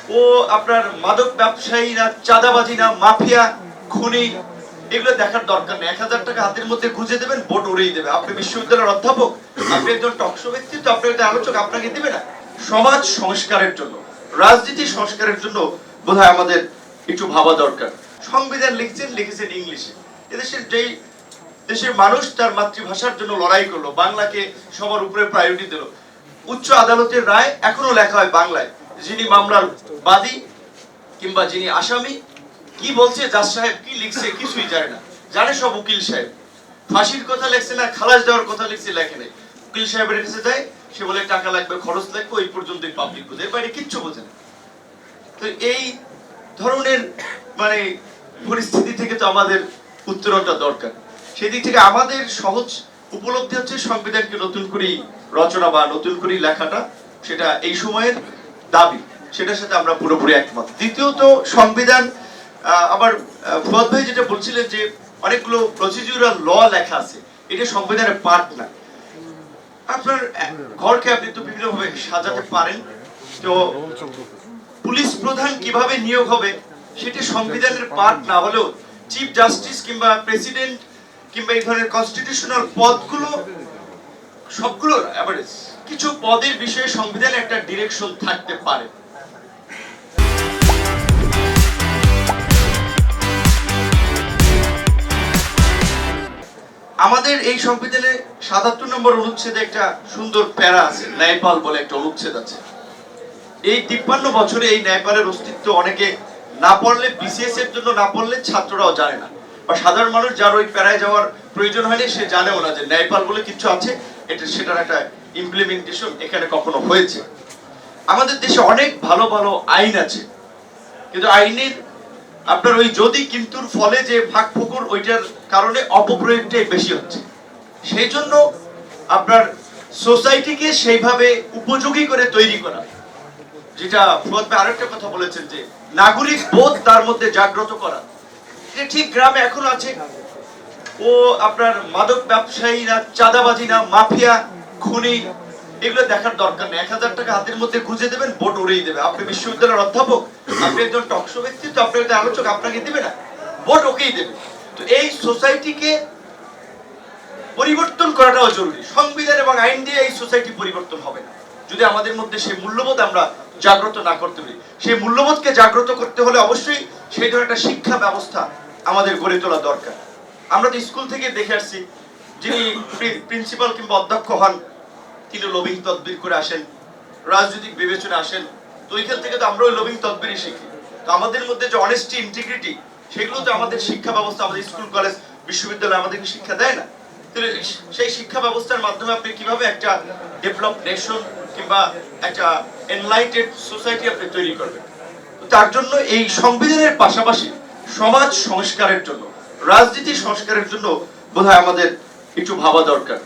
ও আপনার মাদক ব্যবসায়ী না, চাঁদাবাজি না, মাফিয়া, খুনি, এগুলো দেখার দরকার নেই। 1000 টাকা হাতের মধ্যে গুঁজে দেবেন, ভোট উড়িয়ে দেবে। আপনি বিশ্ববিদ্যালয়ের অধ্যাপক, আপনি একজন টকশো ব্যক্তিত্ব, আপনি একজন আলোচক, আপনাকে দিবে না। সমাজ সংস্কারের জন্য, রাজনীতি সংস্কারের জন্য বোধহয় আমাদের একটু ভাবা দরকার। সংবিধান লিখেছেন ইংলিশে। এদেশের যেই দেশের মানুষ তার মাতৃভাষার জন্য লড়াই করলো, বাংলাকে সবার উপরে প্রায়োরিটি দিল, উচ্চ আদালতের রায় এখনো লেখা হয় বাংলায়। যিনি মামলার বাদী কিংবা যিনি আসামি কি বলছে, জাজ সাহেব কি লিখছে কিছুই জানে না, জানে সব উকিল সাহেব। ফাঁসির কথা লেখছে না, খালাস দেওয়ার কথা লিখছে, লেখে নাই। উকিল সাহেবের কাছে যায়, সে বলে টাকা লাগবে, খরচ লাগবে, ওই পর্যন্তই পাবলিক বোঝে, এর বাইরে কিচ্ছু বোঝে না। তো এই ধরনের মানে পরিস্থিতি থেকে তো আমাদের উত্তরণটা দরকার। সেদিক থেকে আমাদের সহজ উপলব্ধি হচ্ছে সংবিধানকে নতুন করে রচনা বা নতুন করে লেখাটা, সেটা এই সময়ের দাবি, সেটার সাথে আমরা পুরোপুরি একমত। দ্বিতীয়ত, সংবিধান আবার ফুয়াদ ভাই যেটা বলছিলেন যে অনেকগুলো প্রসিডিউরাল ল লেখা আছে, এটা সংবিধানের পার্ট না। আপনার ঘরকে আপনি তো বিভিন্ন ভাবে সাজাতে পারেন, তো পুলিশ প্রধান কিভাবে নিয়োগ হবে সেটা সংবিধানের পার্ট না হলেও চিফ জাস্টিস কিংবা প্রেসিডেন্ট কিংবা এই ধরনের কনস্টিটিউশনাল পদগুলো সবগুলোর এভারেজ কিছু পদের বিষয়ে সংবিধানে একটা ডিরেকশন থাকতে পারে। আমাদের এই সংবিধানে ৭৭ নম্বর অনুচ্ছেদে একটা সুন্দর প্যারা আছে, ন্যায়পাল বলে একটা অনুচ্ছেদ আছে। এই 53 বছরে এই ন্যায়পালের অস্তিত্ব অনেকে না পড়লে, বিসিএস এর জন্য না পড়লে ছাত্ররাও জানে না, বা সাধারণ মানুষ যার ওই প্যারায় যাওয়ার প্রয়োজন হয়নি সে জানেও না যে ন্যায়পাল বলে কিছু আছে, এটা সেটার একটা ইমপ্লিমেন্টেশন এখানে কখনো হয়েছে। আমাদের দেশে অনেক ভালো ভালো আইন আছে, কিন্তু আইনের আপনার ওই যদি কিন্তুর ফলে যে ফাঁক ফোকর, ওইটার কারণে অপপ্রয়োগটাই বেশি হচ্ছে। সেই জন্য আপনার সোসাইটিকে সেইভাবে উপযোগী করে তৈরি করা, যেটা ফুয়াদ ভাই আরেকটা কথা বলেছেন যে নাগরিক বোধ তার মধ্যে জাগ্রত করা, এটা ঠিক গ্রামে এখনো আছে। ও আপনার মাদক ব্যবসায়ী না, চাঁদাবাজি না, মাফিয়া, খুনি, এগুলো দেখার দরকার নেই। 1000 টাকা হাতের মধ্যে গুঁজে দেবেন, ভোট উড়িয়ে দেবে। আপনি বিশ্ববিদ্যালয়ের অধ্যাপক, আপনি একজন টকশো ব্যক্তিত্ব, আপনি একজন আলোচক, আপনাকে দিবে না, ভোট ওকেই দেবে। তো এই সোসাইটিকে পরিবর্তন করাটাও জরুরি। সংবিধান এবং আইন দিয়ে এই সোসাইটি পরিবর্তন হবে না যদি আমাদের মধ্যে সেই মূল্যবোধ আমরা জাগ্রত না করতে পারি। সেই মূল্যবোধকে জাগ্রত করতে হলে অবশ্যই সেই ধরনের একটা শিক্ষা ব্যবস্থা আমাদের গড়ে তোলা দরকার। আমরা তো স্কুল থেকে দেখে আসছি, যিনি প্রিন্সিপাল কিংবা অধ্যক্ষ হন তিনি লবিং তদবির করে আসেন, রাজনৈতিক বিবেচনা আসেন। তো ওইখান থেকে তো আমরা ওই লবিং তদবিরই শিখি। তো আমাদের মধ্যে যে অনেস্টি, ইন্টিগ্রিটি, সেগুলো তো আমাদের শিক্ষা ব্যবস্থা, আমাদের স্কুল কলেজ বিশ্ববিদ্যালয় আমাদেরকে শিক্ষা দেয় না। সেই শিক্ষা ব্যবস্থার মাধ্যমে আপনি কিভাবে একটা ডেভেলপ নেশন কিংবা একটা এনলাইটেড সোসাইটি আপনি তৈরি করবেন। তার জন্য এই সংবিধানের পাশাপাশি সমাজ সংস্কারের জন্য, রাজনীতি সংস্কারের জন্য বোধহয় আমাদের একটু ভাবা দরকার।